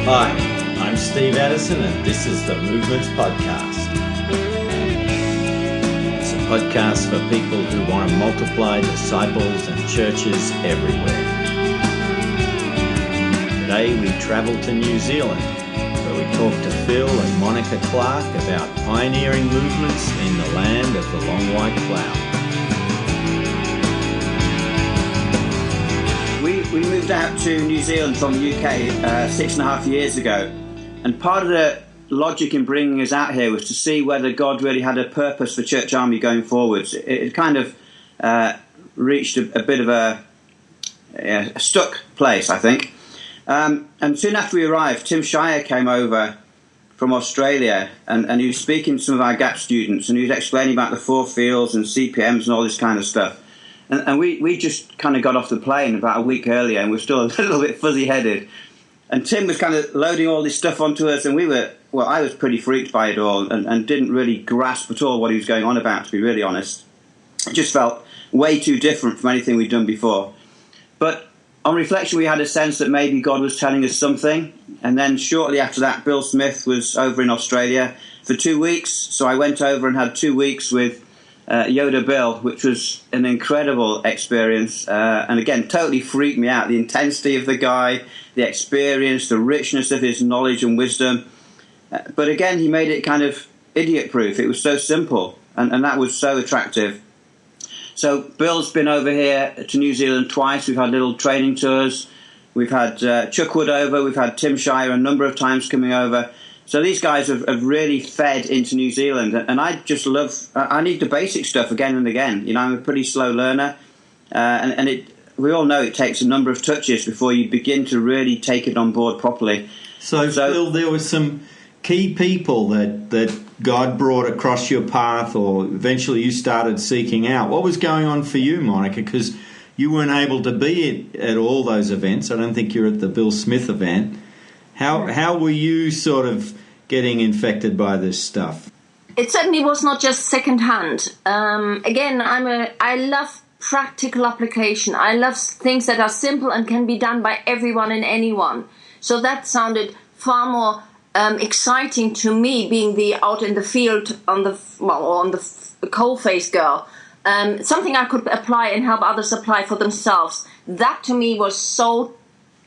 Hi, I'm Steve Addison and this is the Movements Podcast. It's a podcast for people who want to multiply disciples and churches everywhere. Today we travel to New Zealand, where we talk to Phil and Monika Clark about pioneering movements in the land of the long white cloud. We moved out to New Zealand from the UK 6.5 years ago, and part of the logic in bringing us out here was to see whether God really had a purpose for Church Army going forwards. It kind of reached a bit of a stuck place, I think. And soon after we arrived, Tim Shire came over from Australia, and he was speaking to some of our GAP students, and he was explaining about the four fields and CPMs and all this kind of stuff. And we just kind of got off the plane about a week earlier, and we're still a little bit fuzzy-headed. And Tim was kind of loading all this stuff onto us, and I was pretty freaked by it all and didn't really grasp at all what he was going on about, to be really honest. It just felt way too different from anything we'd done before. But on reflection, we had a sense that maybe God was telling us something. And then shortly after that, Bill Smith was over in Australia for 2 weeks. So I went over and had 2 weeks with Yoda Bill, which was an incredible experience, and again totally freaked me out. The intensity of the guy, the experience, the richness of his knowledge and wisdom, but again he made it kind of idiot proof. It was so simple, and that was so attractive. So Bill's been over here to New Zealand twice. We've had little training tours. We've had Chuck Wood over. We've had Tim Shire a number of times coming over. So these guys have really fed into New Zealand, and I just I need the basic stuff again and again. You know, I'm a pretty slow learner, and we all know it takes a number of touches before you begin to really take it on board properly. So Phil, there were some key people that God brought across your path, or eventually you started seeking out. What was going on for you, Monika? Because you weren't able to be at all those events. I don't think you're at the Bill Smith event. How were you sort of getting infected by this stuff? It certainly was not just secondhand. Again, I love practical application. I love things that are simple and can be done by everyone and anyone. So that sounded far more exciting to me, being the out in the field on the coal-faced girl. Something I could apply and help others apply for themselves. That to me was so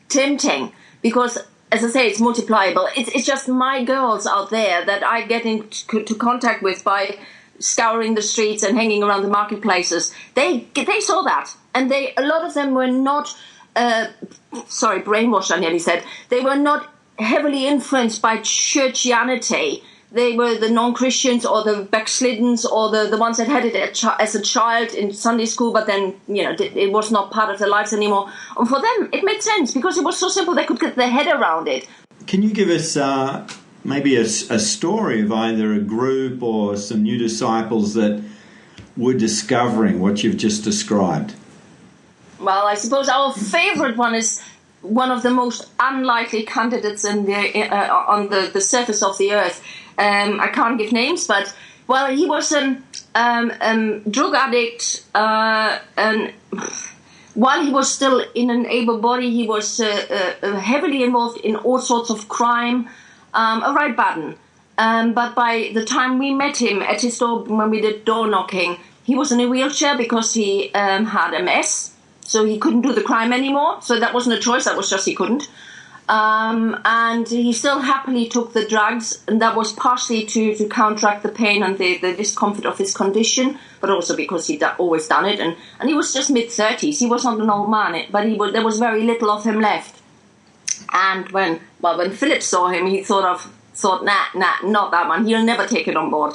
tempting because, as I say, it's multipliable. It's just my girls out there that I get into contact with by scouring the streets and hanging around the marketplaces. They saw that, and a lot of them were not, brainwashed, I nearly said. They were not heavily influenced by churchianity. They were the non-Christians or the backslidens or the ones that had it as a child in Sunday school, but then, it was not part of their lives anymore. And for them, it made sense because it was so simple they could get their head around it. Can you give us maybe a story of either a group or some new disciples that were discovering what you've just described? Well, I suppose our favorite one is one of the most unlikely candidates on the surface of the earth. I can't give names, but he was a drug addict, and while he was still in an able body, he was heavily involved in all sorts of crime, a right button. But by the time we met him at his door, when we did door knocking, he was in a wheelchair because he had MS. So he couldn't do the crime anymore. So that wasn't a choice. That was just he couldn't. And he still happily took the drugs. And that was partially to counteract the pain and the discomfort of his condition, but also because he'd always done it. And he was just mid-30s. He was not an old man, but there was very little of him left. And when Philip saw him, he thought, nah, not that one. He'll never take it on board.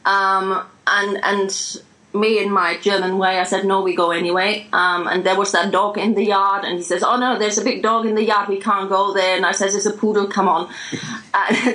And me in my German way, I said, no, we go anyway. And there was that dog in the yard, and he says, oh no, there's a big dog in the yard, we can't go there. And I says, it's a poodle, come on.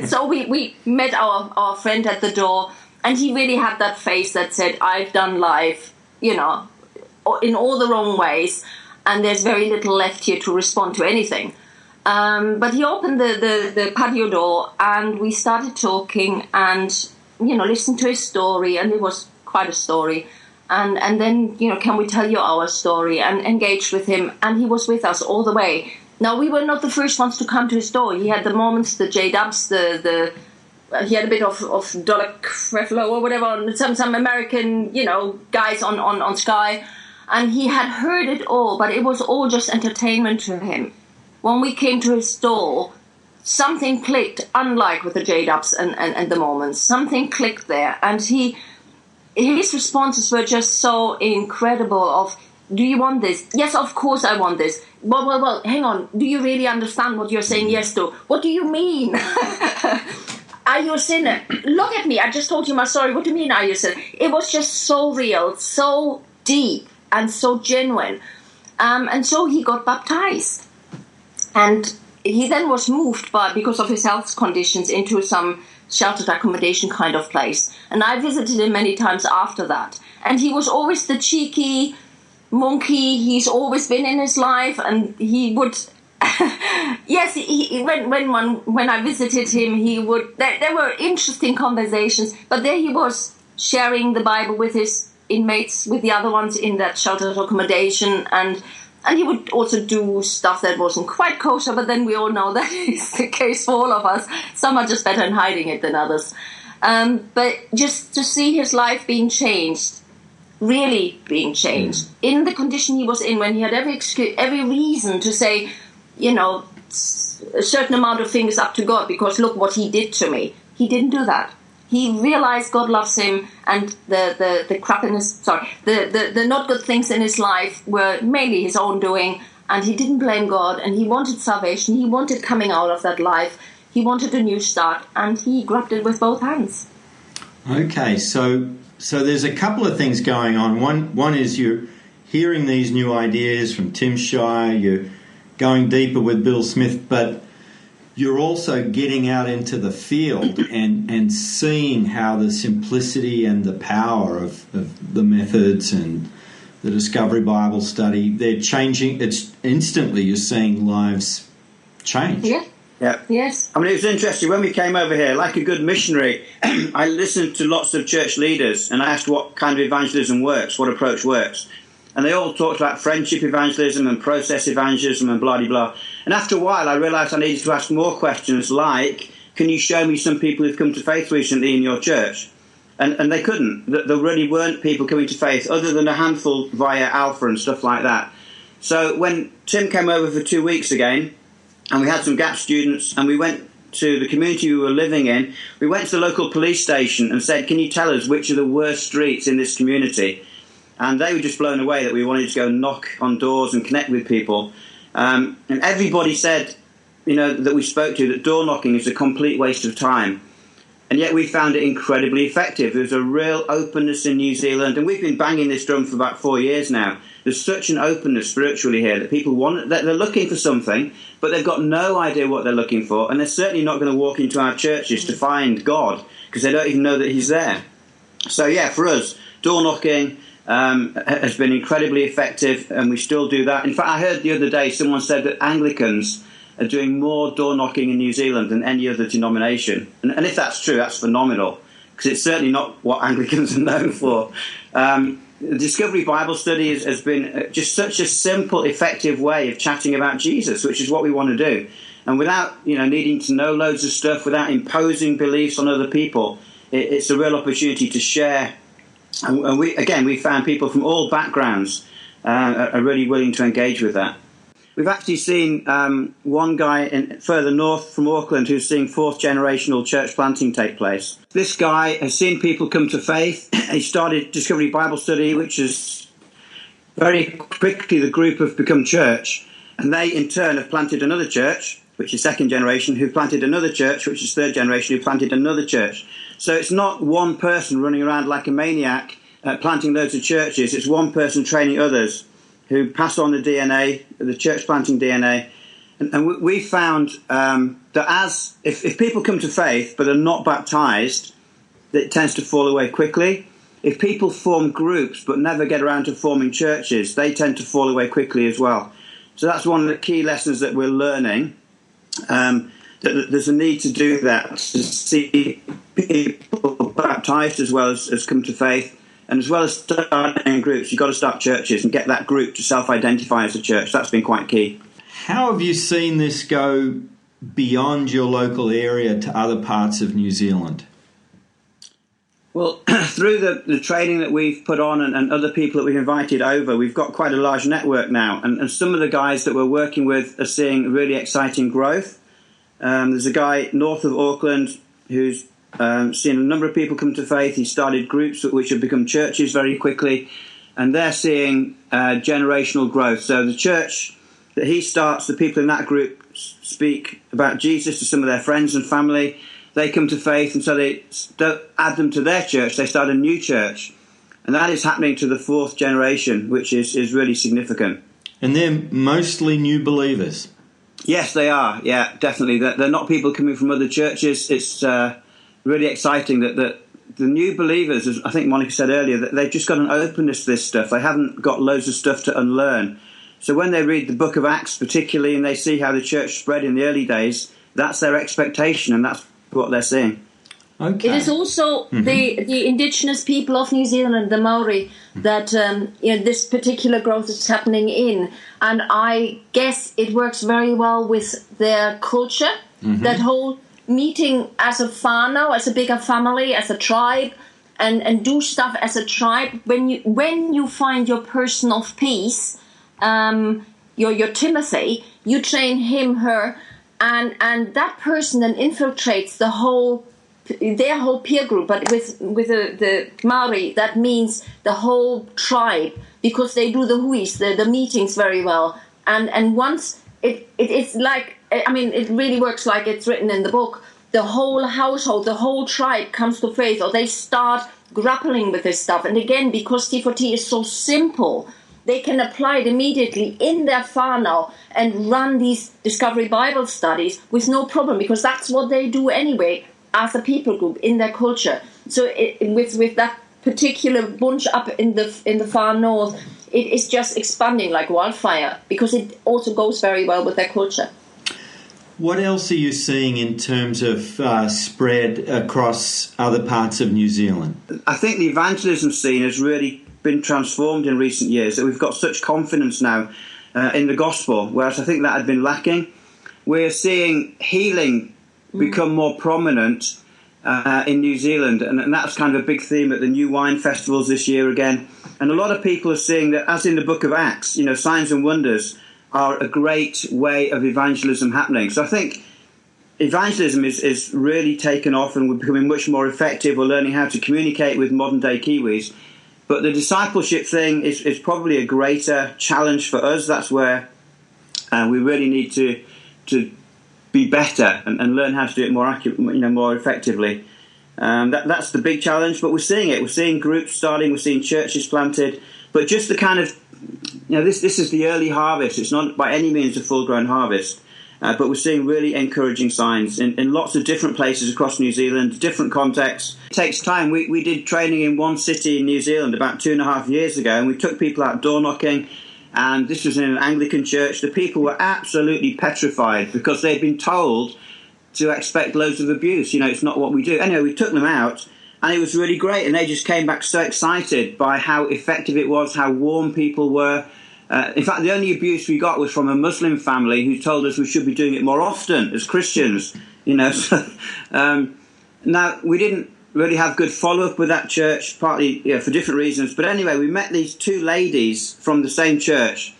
So we met our friend at the door, and he really had that face that said, I've done life, in all the wrong ways, and there's very little left here to respond to anything. But he opened the patio door, and we started talking and, listened to his story, and it was quite a story. And then, can we tell you our story, and engaged with him. And he was with us all the way. Now, we were not the first ones to come to his door. He had the Mormons, the J-Dubs, he had a bit of Dollar Creflo or whatever, some American, guys on Sky. And he had heard it all, but it was all just entertainment to him. When we came to his door, something clicked, unlike with the J-Dubs and the Mormons. Something clicked there. And his responses were just so incredible of, do you want this? Yes, of course I want this. Well, hang on. Do you really understand what you're saying yes to? What do you mean? Are you a sinner? Look at me. I just told you my story. What do you mean, are you a sinner? It was just so real, so deep, and so genuine. And so he got baptized. And he then was moved because of his health conditions into some sheltered accommodation kind of place. And I visited him many times after that. And he was always the cheeky monkey. He's always been in his life, and he would... yes, when I visited him, he would... There were interesting conversations, but there he was sharing the Bible with his inmates, with the other ones in that sheltered accommodation, and he would also do stuff that wasn't quite kosher, but then we all know that is the case for all of us. Some are just better in hiding it than others. But just to see his life being changed, really being changed, in the condition he was in, when he had every reason to say, a certain amount of things up to God, because look what he did to me. He didn't do that. He realized God loves him, and the not good things in his life were mainly his own doing, and he didn't blame God, and he wanted salvation. He wanted coming out of that life. He wanted a new start, and he grabbed it with both hands. Okay, so there's a couple of things going on. One is you're hearing these new ideas from Tim Shire, you're going deeper with Bill Smith, but you're also getting out into the field and seeing how the simplicity and the power of the methods and the Discovery Bible Study, they're changing. It's instantly you're seeing lives change. Yeah. Yeah. Yes. I mean, it was interesting. When we came over here, like a good missionary, I listened to lots of church leaders and I asked what kind of evangelism works, what approach works. And they all talked about friendship evangelism and process evangelism and blah-de-blah. And after a while, I realised I needed to ask more questions like, can you show me some people who've come to faith recently in your church? And they couldn't. There really weren't people coming to faith other than a handful via Alpha and stuff like that. So when Tim came over for 2 weeks again, and we had some GAP students, and we went to the community we were living in, we went to the local police station and said, can you tell us which are the worst streets in this community? And they were just blown away that we wanted to go and knock on doors and connect with people. And everybody said, that we spoke to, that door knocking is a complete waste of time. And yet we found it incredibly effective. There was a real openness in New Zealand, and we've been banging this drum for about 4 years now. There's such an openness spiritually here that people that they're looking for something, but they've got no idea what they're looking for, and they're certainly not going to walk into our churches to find God because they don't even know that he's there. So yeah, for us, door knocking has been incredibly effective, and we still do that. In fact, I heard the other day someone said that Anglicans are doing more door knocking in New Zealand than any other denomination. And if that's true, that's phenomenal, because it's certainly not what Anglicans are known for. The Discovery Bible Study has been just such a simple, effective way of chatting about Jesus, which is what we want to do. And without needing to know loads of stuff, without imposing beliefs on other people, it's a real opportunity to share. And we found people from all backgrounds are really willing to engage with that. We've actually seen one guy further north from Auckland who's seeing fourth generational church planting take place. This guy has seen people come to faith. He started Discovery Bible Study, which is very quickly the group have become church. And they in turn have planted another church, which is second generation, who planted another church, which is third generation, who planted another church. So it's not one person running around like a maniac planting loads of churches. It's one person training others who pass on the DNA, the church planting DNA. And we found that if people come to faith but are not baptized, it tends to fall away quickly. If people form groups but never get around to forming churches, they tend to fall away quickly as well. So that's one of the key lessons that we're learning. That there's a need to do that, to see people baptized as well as come to faith. And as well as starting groups, you've got to start churches and get that group to self-identify as a church. That's been quite key. How have you seen this go beyond your local area to other parts of New Zealand? Well, through the training that we've put on and other people that we've invited over, we've got quite a large network now. And some of the guys that we're working with are seeing really exciting growth. There's a guy north of Auckland who's seen a number of people come to faith. He started groups which have become churches very quickly, and they're seeing generational growth. So the church that he starts, the people in that group speak about Jesus to some of their friends and family. They come to faith, and so they don't add them to their church. They start a new church. And that is happening to the fourth generation, which is really significant. And they're mostly new believers? Yes, they are. Yeah, definitely. They're not people coming from other churches. It's really exciting that the new believers, as I think Monika said earlier, that they've just got an openness to this stuff. They haven't got loads of stuff to unlearn. So when they read the book of Acts particularly, and they see how the church spread in the early days, that's their expectation, and that's what they're seeing. Okay. It is also the indigenous people of New Zealand, the Maori, that this particular growth is happening in, and I guess it works very well with their culture. That whole meeting as a whānau, as a bigger family, as a tribe, and do stuff as a tribe. When you find your person of peace, your Timothy, you train him, her, and that person then infiltrates their whole peer group. But with the Maori, that means the whole tribe, because they do the huis, the meetings very well. And once it's like, I mean, it really works like it's written in the book. The whole household, the whole tribe comes to faith, or they start grappling with this stuff. And again, because T4T is so simple, they can apply it immediately in their whānau and run these Discovery Bible studies with no problem, because that's what they do anyway as a people group in their culture. So with that particular bunch up in the far north, it is just expanding like wildfire, because it also goes very well with their culture. What else are you seeing in terms of spread across other parts of New Zealand? I think the evangelism scene has really been transformed in recent years, that we've got such confidence now in the gospel, whereas I think that had been lacking. We're seeing healing become more prominent in New Zealand, and that's kind of a big theme at the New Wine Festivals this year again. And a lot of people are seeing that, as in the book of Acts, signs and wonders are a great way of evangelism happening. So I think evangelism is really taken off, and we're becoming much more effective. We're learning how to communicate with modern-day Kiwis. But the discipleship thing is probably a greater challenge for us. That's where we really need to be better and learn how to do it more more effectively. That's the big challenge. But we're seeing it. We're seeing groups starting. We're seeing churches planted. But just the kind of this is the early harvest. It's not by any means a full-grown harvest. But we're seeing really encouraging signs in lots of different places across New Zealand, different contexts. It takes time. We did training in one city in New Zealand about 2.5 years ago, and we took people out door knocking, and this was in an Anglican church. The people were absolutely petrified because they'd been told to expect loads of abuse. It's not what we do. Anyway, we took them out, and it was really great, and they just came back so excited by how effective it was, how warm people were. In fact, the only abuse we got was from a Muslim family who told us we should be doing it more often as Christians. Now, we didn't really have good follow-up with that church, partly for different reasons. But anyway, we met these two ladies from the same church,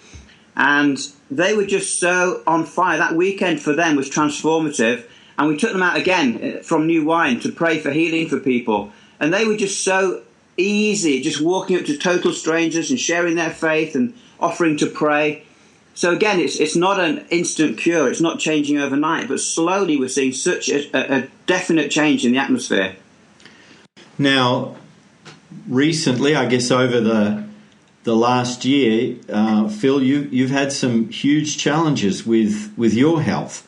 and they were just so on fire. That weekend for them was transformative, and we took them out again from New Wine to pray for healing for people. And they were just so easy, just walking up to total strangers and sharing their faith and offering to pray. So again, it's not an instant cure. It's not changing overnight, but slowly we're seeing such a definite change in the atmosphere. Now, recently, I guess over the last year, Phil, you've had some huge challenges with your health.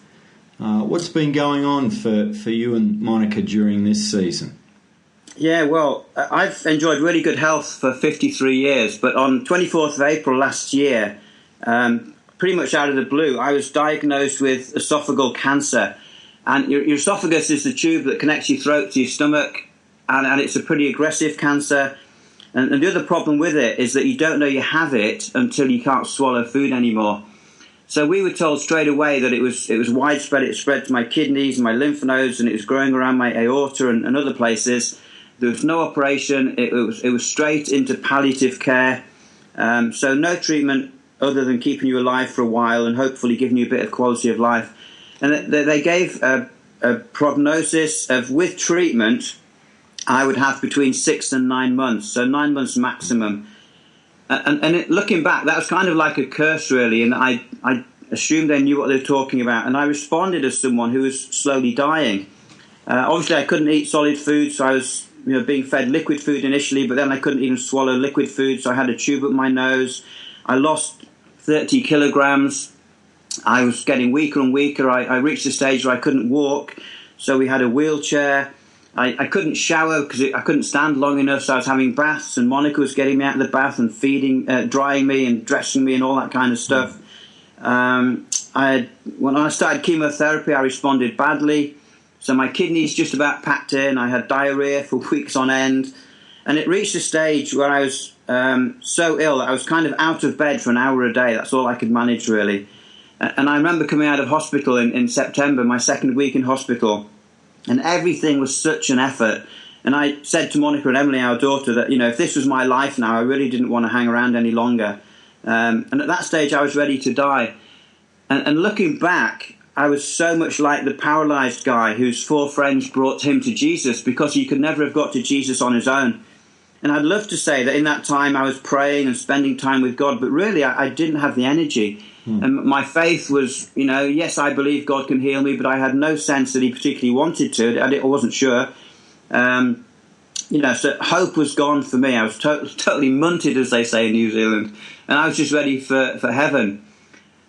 What's been going on for you and Monika during this season? Yeah, well, I've enjoyed really good health for 53 years, but on 24th of April last year, pretty much out of the blue, I was diagnosed with esophageal cancer. And your esophagus is the tube that connects your throat to your stomach, and it's a pretty aggressive cancer. And the other problem with it is that you don't know you have it until you can't swallow food anymore. So we were told straight away that it was widespread. It spread to my kidneys and my lymph nodes, and it was growing around my aorta and other places. There was no operation. It was straight into palliative care. So no treatment other than keeping you alive for a while and hopefully giving you a bit of quality of life. And they gave a prognosis of, with treatment, I would have between 6 and 9 months, so 9 months maximum. Looking back, that was kind of like a curse, really, and I assumed they knew what they were talking about, and I responded as someone who was slowly dying. Obviously, I couldn't eat solid food, so I was being fed liquid food initially, but then I couldn't even swallow liquid food, so I had a tube up my nose. I lost 30 kilograms. I was getting weaker and weaker. I reached a stage where I couldn't walk, so we had a wheelchair. I couldn't shower because I couldn't stand long enough, so I was having baths, and Monika was getting me out of the bath and feeding, drying me and dressing me and all that kind of stuff. When I started chemotherapy, I responded badly, so my kidneys just about packed in. I had diarrhea for weeks on end, and it reached a stage where I was so ill that I was kind of out of bed for an hour a day. That's all I could manage, really. And I remember coming out of hospital in September, my second week in hospital, and everything was such an effort. And I said to Monika and Emily, our daughter, that, if this was my life now, I really didn't want to hang around any longer. And at that stage, I was ready to die. And looking back, I was so much like the paralyzed guy whose 4 friends brought him to Jesus because he could never have got to Jesus on his own. And I'd love to say that in that time I was praying and spending time with God, but really I didn't have the energy. And my faith was, yes, I believe God can heal me, but I had no sense that he particularly wanted to. I wasn't sure. So hope was gone for me. I was totally munted, as they say in New Zealand, and I was just ready for heaven.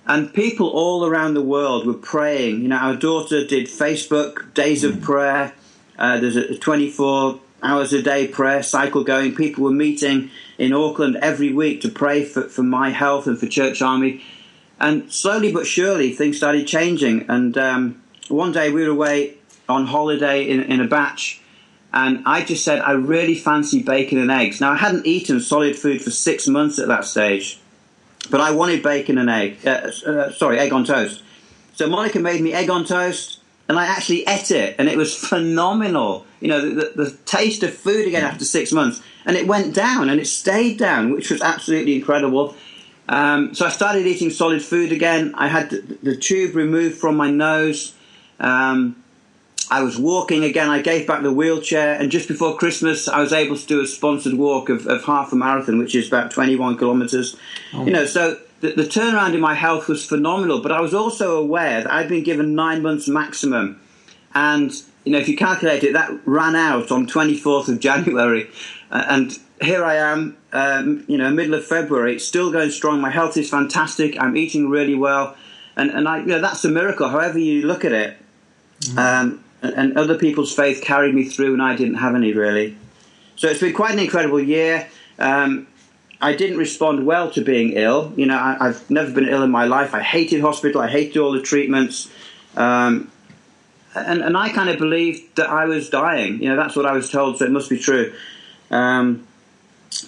And people all around the world were praying. Our daughter did Facebook Days of Prayer. There's a 24 hours a day prayer cycle going. People were meeting in Auckland every week to pray for my health and for Church Army. And slowly but surely, things started changing. And one day we were away on holiday in a batch, and I just said, I really fancy bacon and eggs. Now, I hadn't eaten solid food for 6 months at that stage, but I wanted bacon and egg on toast. So Monika made me egg on toast, and I actually ate it, and it was phenomenal. The taste of food again after 6 months. And it went down, and it stayed down, which was absolutely incredible. So I started eating solid food again. I had the tube removed from my nose. I was walking again. I gave back the wheelchair. And just before Christmas, I was able to do a sponsored walk of half a marathon, which is about 21 kilometres. Oh. So the turnaround in my health was phenomenal. But I was also aware that I'd been given 9 months maximum. And, if you calculate it, that ran out on 24th of January. And here I am, middle of February, still going strong. My health is fantastic. I'm eating really well, and I, that's a miracle, however you look at it. And other people's faith carried me through, and I didn't have any really. So it's been quite an incredible year. I didn't respond well to being ill. I've never been ill in my life. I hated hospital. I hated all the treatments. And I kind of believed that I was dying. That's what I was told, so it must be true.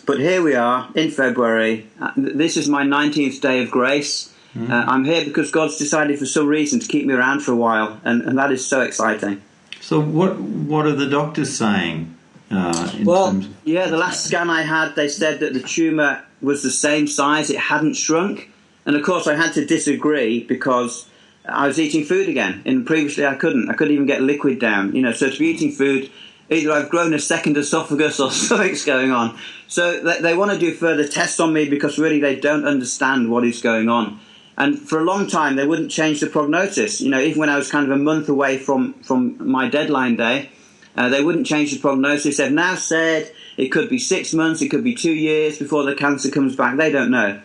But here we are in February. This is my 19th day of grace. I'm here because God's decided for some reason to keep me around for a while, and that is so exciting. So what are the doctors saying? The last scan I had, they said that the tumour was the same size, it hadn't shrunk. And of course I had to disagree because I was eating food again, and previously I couldn't even get liquid down. So to be eating food, either I've grown a second esophagus or something's going on. So they want to do further tests on me because really they don't understand what is going on. And for a long time, they wouldn't change the prognosis. Even when I was kind of a month away from my deadline day, they wouldn't change the prognosis. They've now said it could be 6 months, it could be 2 years before the cancer comes back. They don't know.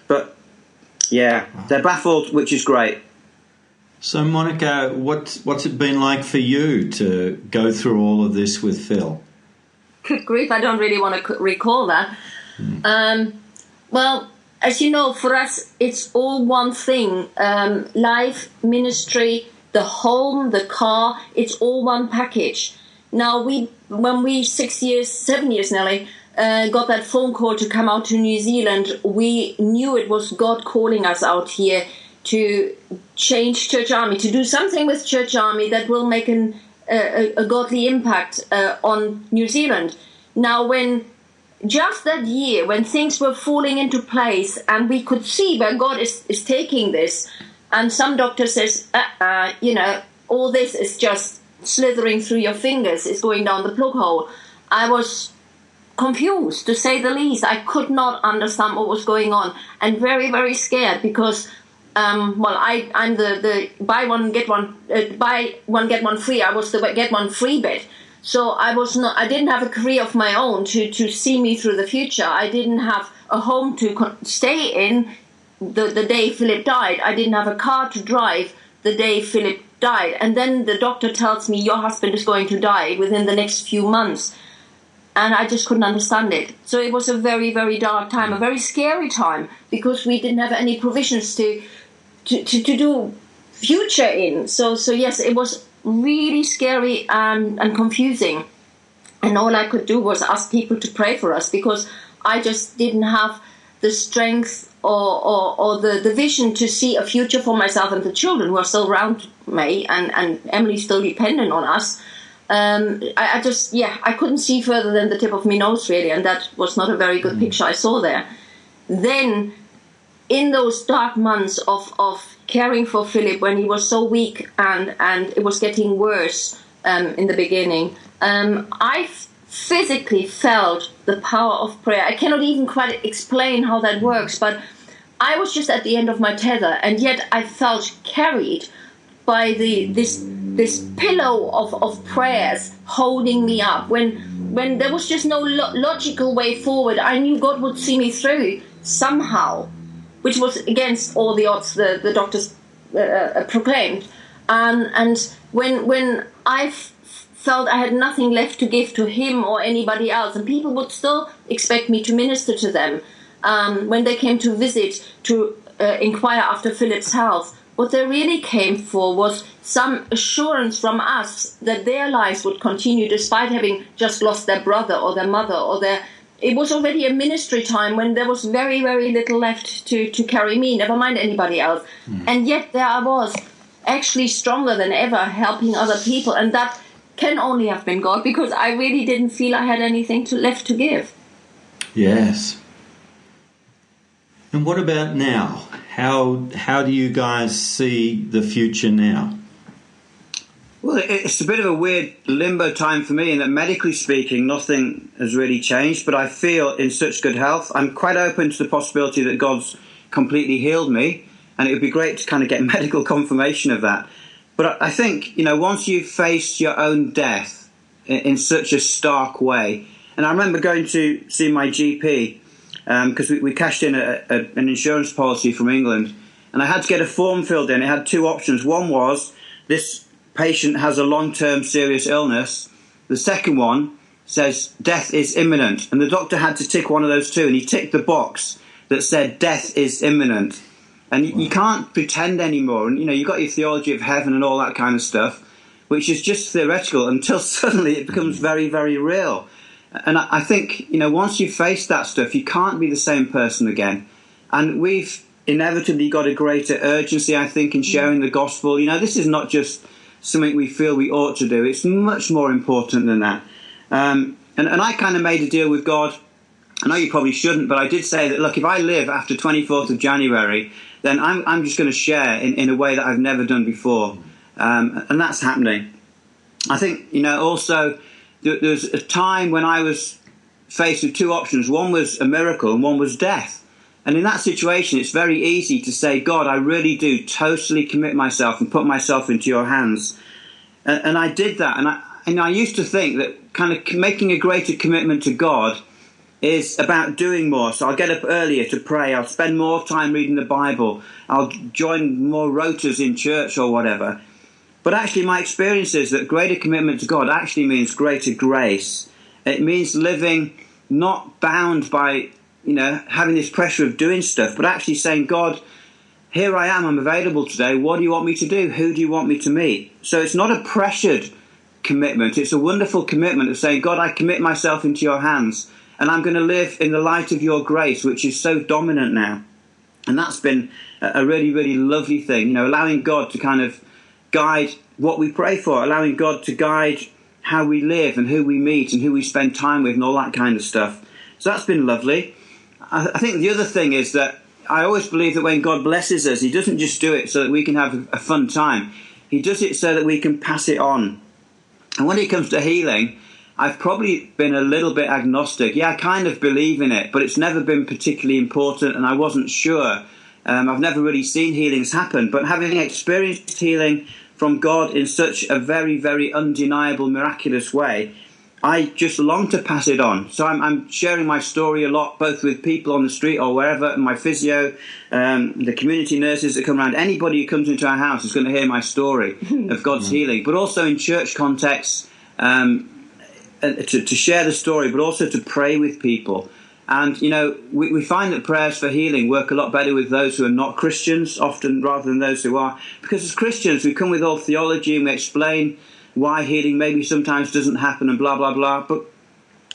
But, yeah, they're baffled, which is great. So, Monika, what's it been like for you to go through all of this with Phil? Good grief, I don't really want to recall that. Well, as you know, for us, it's all one thing. Life, ministry, the home, the car, it's all one package. Now, when we 7 years nearly, got that phone call to come out to New Zealand, we knew it was God calling us out here. to change Church Army, to do something with Church Army that will make a godly impact on New Zealand. Now, when just that year, when things were falling into place and we could see where God is taking this, and some doctor says, all this is just slithering through your fingers, it's going down the plug hole. I was confused, to say the least. I could not understand what was going on, and very, very scared because, I'm the buy one get one free. I was the get one free bit. So I didn't have a career of my own to see me through the future. I didn't have a home to stay in the day Philip died. I didn't have a car to drive the day Philip died. And then the doctor tells me, your husband is going to die within the next few months. And I just couldn't understand it. So it was a very, very dark time, a very scary time, because we didn't have any provisions to do future in. So yes, it was really scary and confusing. And all I could do was ask people to pray for us, because I just didn't have the strength or the vision to see a future for myself and the children who are still around me, and Emily's still dependent on us. I couldn't see further than the tip of my nose, really, and that was not a very good picture I saw there. Then, in those dark months of caring for Philip, when he was so weak and it was getting worse in the beginning, I physically felt the power of prayer. I cannot even quite explain how that works, but I was just at the end of my tether, and yet I felt carried by this pillow of prayers holding me up. When there was just no logical way forward, I knew God would see me through somehow, which was against all the odds the doctors proclaimed. And when I felt I had nothing left to give to him or anybody else, and people would still expect me to minister to them, when they came to visit to inquire after Philip's health, what they really came for was some assurance from us that their lives would continue despite having just lost their brother or their mother or their... It was already a ministry time when there was very, very little left to carry me, never mind anybody else. And yet there I was, actually stronger than ever, helping other people. And that can only have been God, because I really didn't feel I had anything left to give. Yes. And what about now? How do you guys see the future now? Well, it's a bit of a weird limbo time for me, in that medically speaking, nothing has really changed, but I feel in such good health. I'm quite open to the possibility that God's completely healed me, and it would be great to kind of get medical confirmation of that. But I think, once you've faced your own death in such a stark way, and I remember going to see my GP, because we cashed in an insurance policy from England, and I had to get a form filled in. It had two options. One was, this patient has a long-term serious illness. The second one says death is imminent, and the doctor had to tick one of those two, and he ticked the box that said death is imminent. And you can't pretend anymore, and you've got your theology of heaven and all that kind of stuff, which is just theoretical until suddenly it becomes very, very real. And I think, once you've faced that stuff, you can't be the same person again. And we've inevitably got a greater urgency, I think, in sharing the gospel. This is not just something we feel we ought to do. It's much more important than that. And I kind of made a deal with God. I know you probably shouldn't, but I did say that, look, if I live after 24th of January, then I'm just going to share in a way that I've never done before. And that's happening. I think, also... There's a time when I was faced with two options. One was a miracle and one was death. And in that situation, it's very easy to say, God, I really do totally commit myself and put myself into your hands. And I did that. And I used to think that kind of making a greater commitment to God is about doing more. So I'll get up earlier to pray. I'll spend more time reading the Bible. I'll join more rotas in church or whatever. But actually, my experience is that greater commitment to God actually means greater grace. It means living not bound by, having this pressure of doing stuff, but actually saying, God, here I am, I'm available today. What do you want me to do? Who do you want me to meet? So it's not a pressured commitment. It's a wonderful commitment of saying, God, I commit myself into your hands, and I'm going to live in the light of your grace, which is so dominant now. And that's been a really, really lovely thing, allowing God to kind of guide what we pray for, allowing God to guide how we live and who we meet and who we spend time with and all that kind of stuff. So that's been lovely. I think the other thing is that I always believe that when God blesses us, he doesn't just do it so that we can have a fun time. He does it so that we can pass it on. And when it comes to healing, I've probably been a little bit agnostic. Yeah, I kind of believe in it, but it's never been particularly important, and I wasn't sure. I've never really seen healings happen, but having experienced healing from God in such a very, very undeniable, miraculous way, I just long to pass it on. So I'm sharing my story a lot, both with people on the street or wherever, my physio, the community nurses that come around. Anybody who comes into our house is going to hear my story of God's healing, but also in church contexts, to share the story, but also to pray with people. And, we find that prayers for healing work a lot better with those who are not Christians, often, rather than those who are. Because as Christians, we come with all theology and we explain why healing maybe sometimes doesn't happen and blah, blah, blah. But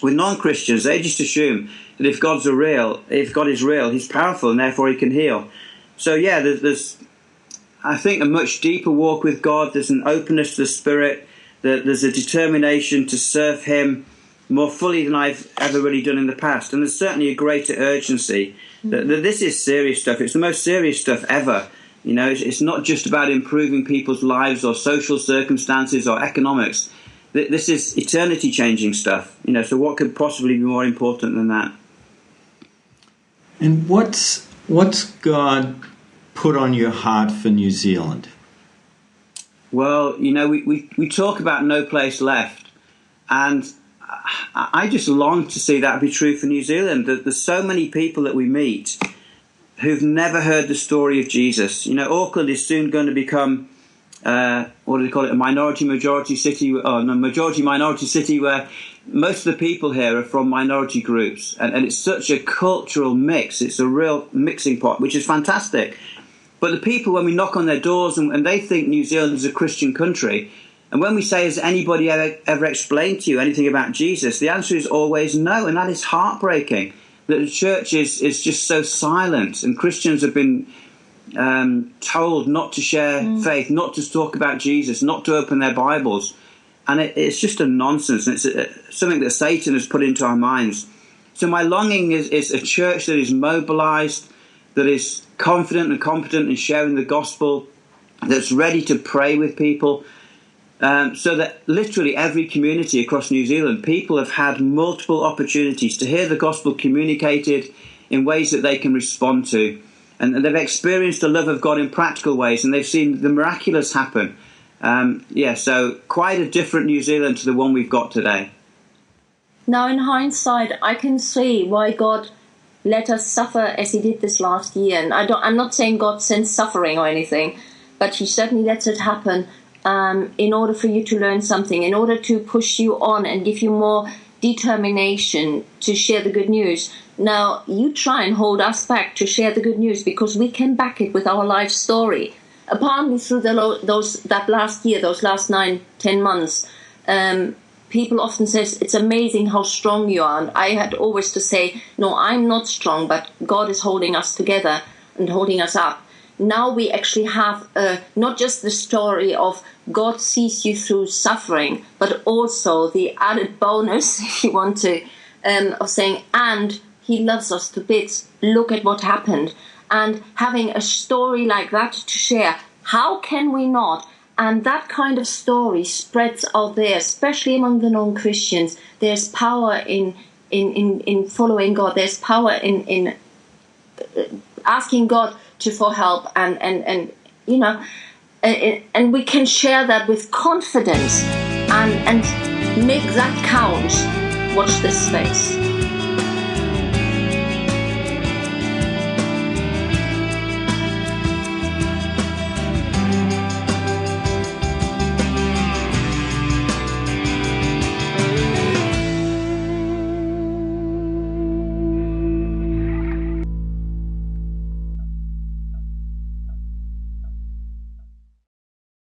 with non-Christians, they just assume that if God is real, he's powerful and therefore he can heal. So, yeah, there's I think, a much deeper walk with God. There's an openness to the Spirit. There's a determination to serve him more fully than I've ever really done in the past. And there's certainly a greater urgency. That this is serious stuff. It's the most serious stuff ever. It's not just about improving people's lives or social circumstances or economics. This is eternity-changing stuff. So what could possibly be more important than that? And what's God put on your heart for New Zealand? Well, we talk about no place left, and I just long to see that be true for New Zealand. That there's so many people that we meet who've never heard the story of Jesus. Auckland is soon going to become, what do they call it, a majority-minority city, majority-minority city where most of the people here are from minority groups. And it's such a cultural mix. It's a real mixing pot, which is fantastic. But the people, when we knock on their doors and they think New Zealand is a Christian country, and when we say, has anybody ever explained to you anything about Jesus? The answer is always no, and that is heartbreaking. That the church is just so silent, and Christians have been told not to share faith, not to talk about Jesus, not to open their Bibles. And it's just a nonsense, and it's something that Satan has put into our minds. So my longing is a church that is mobilized, that is confident and competent in sharing the gospel, that's ready to pray with people, so that literally every community across New Zealand, people have had multiple opportunities to hear the gospel communicated in ways that they can respond to. And they've experienced the love of God in practical ways, and they've seen the miraculous happen. So quite a different New Zealand to the one we've got today. Now, in hindsight, I can see why God let us suffer as he did this last year. And I'm not saying God sends suffering or anything, but he certainly lets it happen in order for you to learn something, in order to push you on and give you more determination to share the good news. Now, you try and hold us back to share the good news because we can back it with our life story. Apparently, through that last year, those last 9-10 months, people often say, it's amazing how strong you are. And I had always to say, no, I'm not strong, but God is holding us together and holding us up. Now we actually have not just the story of God sees you through suffering, but also the added bonus, if you want to, of saying, and he loves us to bits. Look at what happened. And having a story like that to share, how can we not? And that kind of story spreads out there, especially among the non-Christians. There's power in following God. There's power in asking God for help, and we can share that with confidence and make that count. Watch this space.